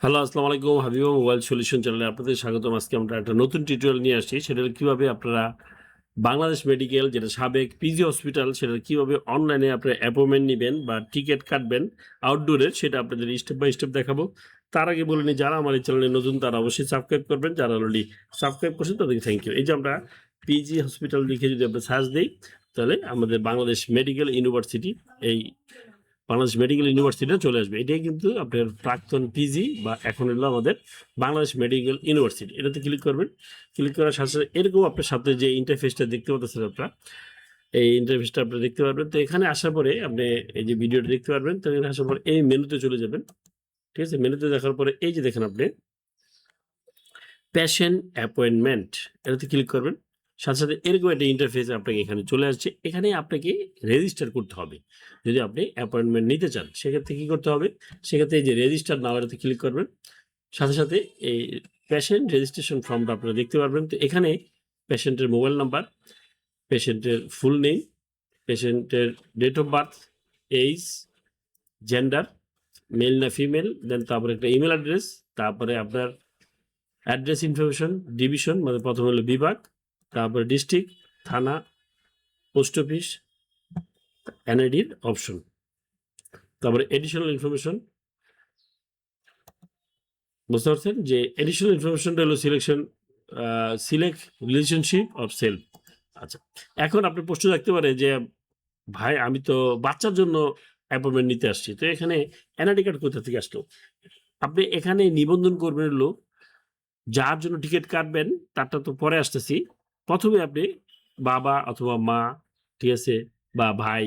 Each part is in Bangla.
হ্যালো, আসসালামু আলাইকুম। হাবিবা মোবাইল সলিউশন চ্যানেলে আপনাদের স্বাগতম। আজকে আমরা একটা নতুন টিউটোরিয়াল নিয়ে আসছি। সেটা হলো কিভাবে আপনারা বাংলাদেশ মেডিকেল, যেটা সাবেক পিজি হসপিটাল, সেটা কিভাবে অনলাইনে আপনারা অ্যাপয়েন্টমেন্ট নিবেন বা টিকেট কাটবেন আউটডোরের, সেটা আপনাদের স্টেপ বাই স্টেপ দেখাবো। তার আগে বলে নিই, যারা আমার এই চ্যানেলে নতুন তারা অবশ্যই সাবস্ক্রাইব করবেন। যারা অলরেডি সাবস্ক্রাইব করছেন তাদেরকে থ্যাংক ইউ। এই যে আমরা পিজি হসপিটাল লিখে যদি আমরা সার্চ দিই, তাহলে আমাদের বাংলাদেশ মেডিকেল ইউনিভার্সিটি, এই বাংলাদেশ মেডিকেল ইউনিভার্সিটিতে চলে আসবে। এটাই কিন্তু আপনার প্রাক্তন পিজি বা এখন হলো আমাদের বাংলাদেশ মেডিকেল ইউনিভার্সিটি। এটাতে ক্লিক করবেন। ক্লিক করার সাথে সাথে এরকম আপনার সাথে যে ইন্টারফেসটা দেখতে পাচ্ছেন আপনারা, এই ইন্টারফেসটা আপনি দেখতে পারবেন। তো এখানে আসার পরে আপনি এই যে ভিডিওটা দেখতে পারবেন। তো এখানে আসার পরে এই মেনুতে চলে যাবেন। ঠিক আছে? মেনুতে দেখার পরে এই যে দেখেন আপনি পেশেন্ট অ্যাপয়েন্টমেন্ট, এটাতে ক্লিক করবেন। সাথে সাথে এরকম একটা ইন্টারফেস আপনাকে এখানে চলে আসছে। এখানে আপনাকে রেজিস্টার করতে হবে। যদি আপনি অ্যাপয়েন্টমেন্ট নিতে চান, সেক্ষেত্রে কি করতে হবে? সেক্ষেত্রে এই যে রেজিস্টার নাও, এটাতে ক্লিক করবেন। সাথে সাথে এই পেশেন্ট রেজিস্ট্রেশন ফর্মটা আপনারা দেখতে পারবেন। তো এখানে পেশেন্টের মোবাইল নাম্বার, পেশেন্টের ফুল নেম, পেশেন্টের date of birth, age, gender, male না ফিমেল, দেন তারপরে একটা ইমেল অ্যাড্রেস, তারপরে আপনার অ্যাড্রেস ইনফরমেশন, ডিভিশন মানে প্রথম হলো বিভাগ, তারপরে ডিস্ট্রিক্ট, থানা, পোস্ট অফিস, এনআইডির অপশন, তারপরে এডিশনাল ইনফরমেশন। বুঝতে পারছেন যে এডিশনাল ইনফরমেশনটা হলো সিলেক্ট রিলেশনশিপ অফ সেলফ। আচ্ছা, এখন আপনি প্রশ্ন থাকতে পারে যে ভাই, আমি তো বাচ্চার জন্য অ্যাপয়েন্টমেন্ট নিতে আসছি, তো এখানে এনআইডি কার্ড কোথা থেকে আসলো? আপনি এখানে নিবন্ধন করবেন হলো যার জন্য টিকিট কাটবেন, তারটা তো পরে আসতেছি। প্রথমে আপনি বাবা অথবা মা, ঠিক আছে, বা ভাই,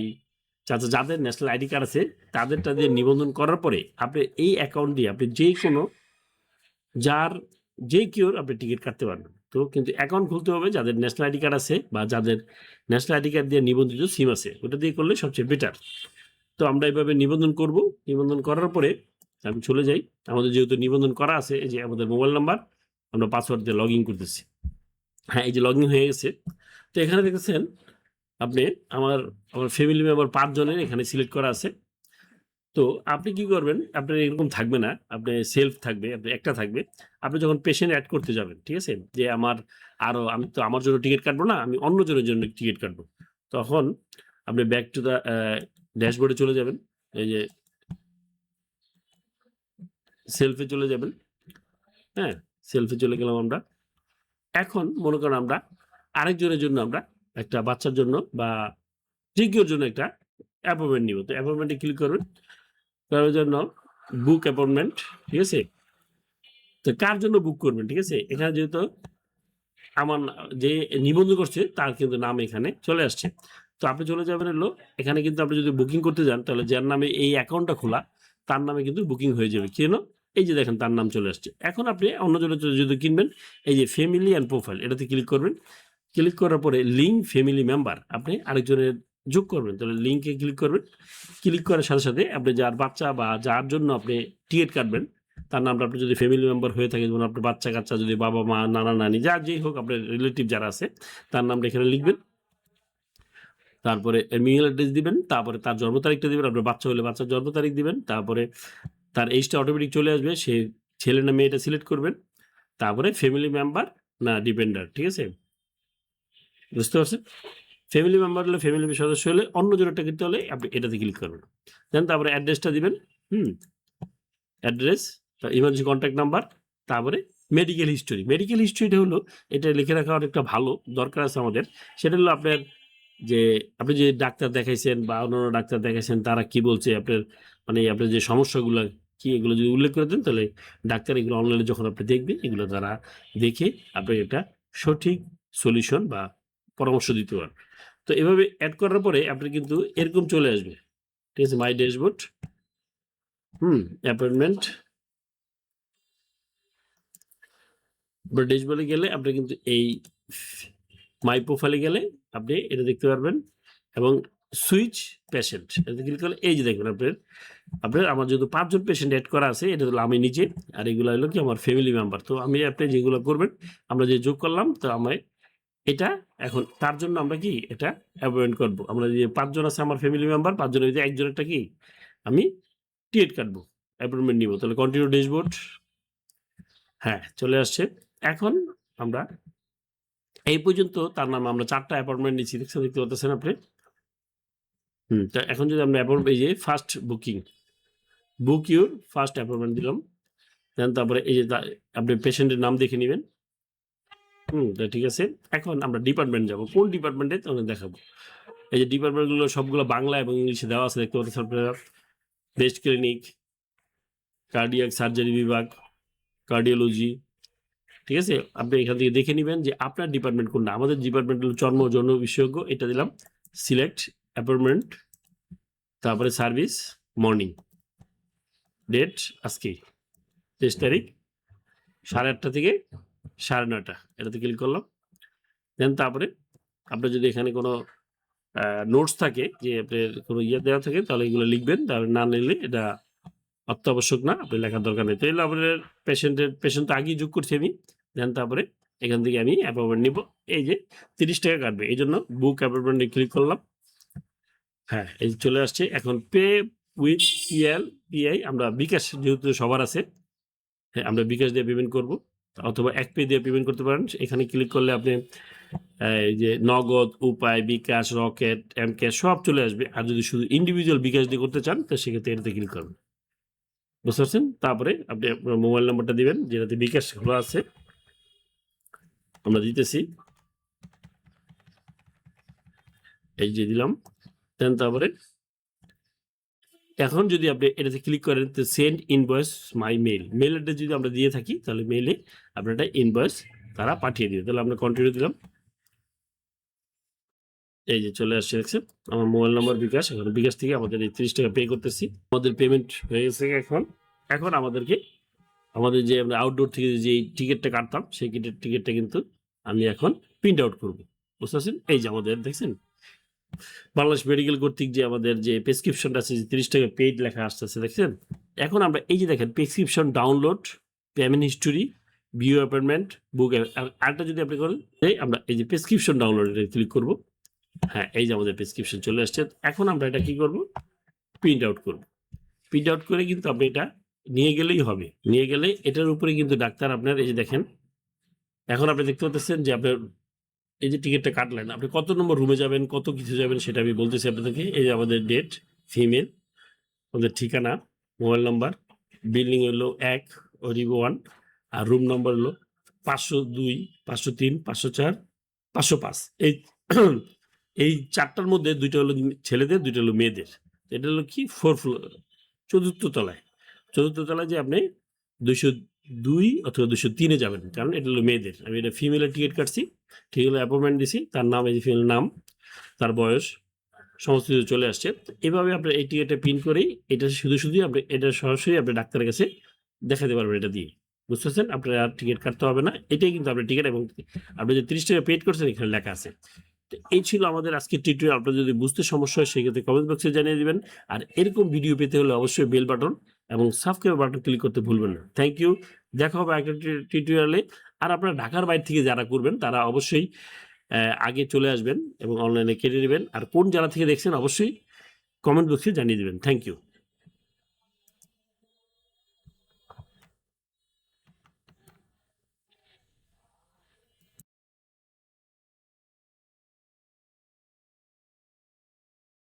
চাচা, যাদের ন্যাশনাল আইডি কার্ড আছে তাদেরটা দিয়ে নিবন্ধন করার পরে আপনি এই অ্যাকাউন্ট দিয়ে আপনি যে কোনো যার যে কেউ আপনি টিকিট কাটতে পারবেন। তো কিন্তু অ্যাকাউন্ট খুলতে হবে যাদের ন্যাশনাল আইডি কার্ড আছে বা যাদের ন্যাশনাল আইডি কার্ড দিয়ে নিবন্ধিত সিম আছে, ওটা দিয়ে করলে সবচেয়ে বেটার। তো আমরা এভাবে নিবন্ধন করব। নিবন্ধন করার পরে আমি চলে যাই। আমাদের যেহেতু নিবন্ধন করা আছে, এই যে আমাদের মোবাইল নাম্বার, আমরা পাসওয়ার্ড দিয়ে লগ ইন করতেছি। হ্যাঁ, এই যে লগ ইন হয়ে গেছে। তো এখানে দেখেছেন আপনি আমার আমার ফ্যামিলি মেম্বার ৫ জনের এখানে সিলেক্ট করা আছে। তো আপনি কি করবেন? আপনার এরকম থাকবে না। আপনার সেলফ থাকবে, আপনার একটা থাকবে। আপনি যখন পেশেন্ট এড করতে যাবেন, ঠিক আছে? যে আমি তো আমার জন্য টিকেট কাটবো না, আমি অন্যজনের জন্য টিকেট কাটবো। তখন আপনি ব্যাক টু দ্য ড্যাশবোর্ডে চলে যাবেন। এই যে সেলফে চলে যাবেন। হ্যাঁ? সেলফে চলে গেলাম আমরা। এখন মনে করেন আমরা আরেকজনের জন্য আমরা একটা বাচ্চার জন্য বা যে কেউর জন্য একটা অ্যাপয়েন্টমেন্ট নিব। তো অ্যাপয়েন্টমেন্টে ক্লিক করবেন। কারোর জন্য বুক অ্যাপয়েন্টমেন্ট, ঠিক আছে? তো কার জন্য বুক করবেন, ঠিক আছে? এখানে যেহেতু আমার যে নিবন্ধন করছে তার কিন্তু নাম এখানে চলে আসছে। তো আপনি চলে যাবেন হলো এখানে, কিন্তু আপনি যদি বুকিং করতে যান তাহলে যার নামে এই অ্যাকাউন্টটা খোলা তার নামে কিন্তু বুকিং হয়ে যাবে। কেন? এই যে দেখেন তার নাম চলে আসছে। এখন আপনি অন্যজনের জন্য যদি কিনবেন, এই যে ফ্যামিলি অ্যান্ড প্রোফাইল, এটাতে ক্লিক করবেন। ক্লিক করার পরে লিঙ্ক ফ্যামিলি মেম্বার আপনি আরেকজনের যোগ করবেন। তাহলে লিঙ্কে ক্লিক করবেন। ক্লিক করার সাথে সাথে আপনি যার বাচ্চা বা যার জন্য আপনি টিকিট কাটবেন তার নামটা, আপনি যদি ফ্যামিলি মেম্বার হয়ে থাকে, যেমন আপনার বাচ্চা-কাচ্চা, যদি বাবা, মা, নানা, নানি যার যেই হোক, আপনার রিলেটিভ যারা আছে তার নামটা এখানে লিখবেন। তারপরে মেইল অ্যাড্রেস দিবেন, তারপরে তার জন্ম তারিখটা দিবেন। আপনার বাচ্চা হলে বাচ্চার জন্ম তারিখ দিবেন। তারপরে তার এইজটা অটোমেটিক চলে আসবে। সে ছেলে না মেয়ে এটা সিলেক্ট করবেন। তারপরে ফ্যামিলি মেম্বার না ডিপেন্ডেন্ট, ঠিক আছে? বুঝতে পারছেন? ফ্যামিলি মেম্বার হলে, ফ্যামিলি সদস্য হলে, অন্যজনেরটা কিনতে হলে আপনি এটাতে ক্লিক করবেন। দেন তারপরে অ্যাড্রেসটা দিবেন। হুম? অ্যাড্রেস, ইমার্জেন্সি কনট্যাক্ট নাম্বার, তারপরে মেডিকেল হিস্টোরি। মেডিকেল হিস্টোরিটা হলো, এটা লিখে রাখা অনেকটা ভালো, দরকার আছে আমাদের। সেটা হলো আপনার যে আপনি যে ডাক্তার দেখাইছেন বা অন্যান্য ডাক্তার দেখাইছেন তারা কি বলছে, আপনার মানে আপনার যে সমস্যাগুলা কি, এগুলো যদি উল্লেখ করে দেন তাহলে ডাক্তার এগুলো অনলাইনে যখন আপনি দেখবে, এগুলো তারা দেখে আপনাকে একটা সঠিক সলিউশন বা পরামর্শ দিতে পারবে। তো এভাবে এড করার পরে আপনার কিন্তু এরকম চলে আসবে। ঠিক আছে? মাই ড্যাশবোর্ড, অ্যাপয়েন্টমেন্ট বা ড্যাশবোর্ডে গেলে আপনি কিন্তু এই মাই প্রোফাইলে গেলে আপনি এটা দেখতে পারবেন এবং সুইচ পেশেন্ট এটাতে ক্লিক করলে এই যে দেখবেন আপনার আমার যেহেতু ৫ জন পেশেন্ট এড করা আছে, এটা হলো আমি নিজে, আর এগুলো হলো কি আমার ফ্যামিলি মেম্বার। তো আমি আপনি যেগুলো করবেন, আমরা যে যোগ করলাম, তো আমরা এটা এখন তার জন্য আমরা কি এটা অ্যাপয়েন্ট করব। আমরা যে ৫ জন আছে আমার ফ্যামিলি মেম্বার, ৫ জনের ভিতরে একজনেরটা কি আমি টিকেট কাটবো, অ্যাপয়েন্টমেন্ট নিব। তাহলে কন্টিনিউ ড্যাশবোর্ড, হ্যাঁ, চলে আসছে। এখন আমরা এই পর্যন্ত তার নামে আমরা ৪ টা অ্যাপয়েন্টমেন্ট নিচ্ছি। দেখতে পাচ্ছেন আপনি? তো এখন যদি আমরা এই যে first booking, book your first appointment দিলাম। দেন তারপরে এই যে আপনি পেশেন্টের নাম দেখে নিবেন। ঠিক আছে। এখন আমরা ডিপার্টমেন্ট যাব। কোন ডিপার্টমেন্টে তখন দেখাবো। এই যে ডিপার্টমেন্টগুলো সবগুলো বাংলা এবং ইংলিশে দেওয়া আছে দেখতে পাচ্ছেন আপনারা। ব্রেস্ট ক্লিনিক, কার্ডিয়াক সার্জারি বিভাগ, কার্ডিওলজি। ঠিক আছে? আপনি এখান থেকে দেখে নিবেন যে আপনার ডিপার্টমেন্ট কোনটা। আমাদের ডিপার্টমেন্ট হলো চর্ম ও যৌন বিশেষজ্ঞ। এটা দিলাম। সিলেক্ট অ্যাপয়েন্টমেন্ট, তারপরে সার্ভিস মর্নিং। ডেট আজকে 23 তারিখ 8:30 থেকে 9:30। এটাতে ক্লিক করলাম। দেন তারপরে আপনার যদি এখানে কোনো নোটস থাকে যে আপনার কোনো দেওয়া থাকে তাহলে এগুলো লিখবেন। তাহলে না নিলে এটা অত্যাবশ্যক না, আপনি লেখার দরকার নেই। তাহলে আপনার পেশেন্ট তো আগেই যোগ করছি আমি। দেন তারপরে এখান থেকে আমি অ্যাপয়েন্টমেন্ট নিব। এই যে 30 টাকা কাটবে। এই জন্য বুক অ্যাপয়েন্টমেন্টে ক্লিক করলাম। হ্যাঁ, এই চলে আসছে। এখন পে উইথ পিআই আমরা বিকাশ যেহেতু সবার আছে, হ্যাঁ আমরা বিকাশ দিয়ে পেমেন্ট করব অথবা এক পে দিয়ে পেমেন্ট করতে পারেন। এখানে ক্লিক করলে আপনি এই যে নগদ, উপায়, বিকাশ, রকেট, এমক্যাশ সব চলে আসবে। আর যদি শুধু ইন্ডিভিজুয়াল বিকাশ দিয়ে করতে চান তো সেক্ষেত্রে এটাতে ক্লিক করবেন। বুঝতে পারছেন? তারপরে আপনি আপনার মোবাইল নাম্বারটা দিবেন যেটাতে বিকাশ খোলা আছে। আমরা দিতেছি। এই যে দিলাম। দেন তারপরে এখন যদি আপনি এটাতে ক্লিক করেন তো সেন্ড ইনভয়েস মাই মেইল, মেইল অ্যাড্রেস যদি আমরা দিয়ে থাকি তাহলে মেইলে আপনার একটা ইনভয়েস তারা পাঠিয়ে দিবে। তাহলে আমরা কন্টিনিউ দিলাম। এই যে চলে আসছে দেখছেন আমার মোবাইল নাম্বার বিকাশ। এখন বিকাশ থেকে আমাদের এই 30 টাকা পে করতেছি। আমাদের পেমেন্ট হয়ে গেছে। এখন আমাদেরকে আমাদের যে আমরা আউটডোর থেকে যে টিকিটটা কাটতাম সেই টিকিটটা কিন্তু আমি এখন প্রিন্ট আউট করবো। বুঝতে পারছেন? এই যে আমাদের দেখছেন বাংলাদেশ মেডিকেল কর্তৃক যে আমাদের যে প্রেসক্রিপশনটা আছে যে 30 টাকা পেইড লেখা আসতেছে দেখছেন। এখন আমরা এই যে দেখেন prescription download, payment history, view appointment, book. আরেকটা যদি আপনি করেন আমরা এই যে প্রেসক্রিপশন ডাউনলোড এটা ক্লিক করব। হ্যাঁ, এই যে আমাদের প্রেসক্রিপশন চলে আসছে। এখন আমরা এটা কি করব? প্রিন্ট আউট করব। প্রিন্ট আউট করে কিন্তু আপনি এটা নিয়ে গেলেই হবে। নিয়ে গেলে এটার উপরে কিন্তু ডাক্তার আপনার এই যে দেখেন এখন আপনি দেখতে পাচ্ছেন যে আপনার এই যে টিকিটটা কাটলেন আপনি কত নম্বর রুমে যাবেন, কত কিছু যাবেন সেটা আমি বলতেছি আপনাদেরকে। এই যে আমাদের ডেট, ফিমেল, আমাদের ঠিকানা, মোবাইল নাম্বার, বিল্ডিং হলো 1 রিবো 1, আর রুম নম্বর হলো 502, 503, 504, 505। এই এই 4টার মধ্যে 2টা হলো ছেলেদের, 2টা হলো মেয়েদের। এটা হলো কি 4 ফ্লোর, 4র্থ তলায়। 4র্থ তলায় যে আপনি 202 অথবা 203 এ যাবেন, কারণ এটা হলো মেয়েদের। আমি এটা ফিমেলের টিকিট কাটছি। ঠিক হলো, অ্যাপয়েন্টমেন্ট দিছি, তার নাম এই যে ফিমেল নাম, তার বয়স সমস্ত কিছু চলে আসছে। এভাবে আপনার এই টিকিটটা প্রিন্ট করেই এটা শুধুই আপনি এটা সরাসরি আপনি ডাক্তারের কাছে দেখাতে পারবেন এটা দিয়ে। বুঝতে পারছেন? আপনার আর টিকিট কাটতে হবে না। এটাই কিন্তু আপনার টিকিট এবং আপনি যে 30 টাকা পেড করছেন এখানে লেখা আছে। তো এই ছিল আমাদের আজকের টিউটোরিয়াল। আপনার যদি বুঝতে সমস্যা হয় সেক্ষেত্রে কমেন্ট বক্সে জানিয়ে দিবেন। আর এরকম ভিডিও পেতে হলে অবশ্যই বেল বাটন এবং সাবস্ক্রাইব বাটন ক্লিক করতে ভুলবেন না। Thank you. দেখা হবে একটা টিউটোরিয়ালে। আর আপনারা ঢাকার বাইরে থেকে যারা করবেন তারা অবশ্যই আগে চলে আসবেন এবং অনলাইনে কেটে নেবেন। আর কোন জেলা থেকে দেখছেন অবশ্যই কমেন্ট বক্সে জানিয়ে দিবেন। Thank you.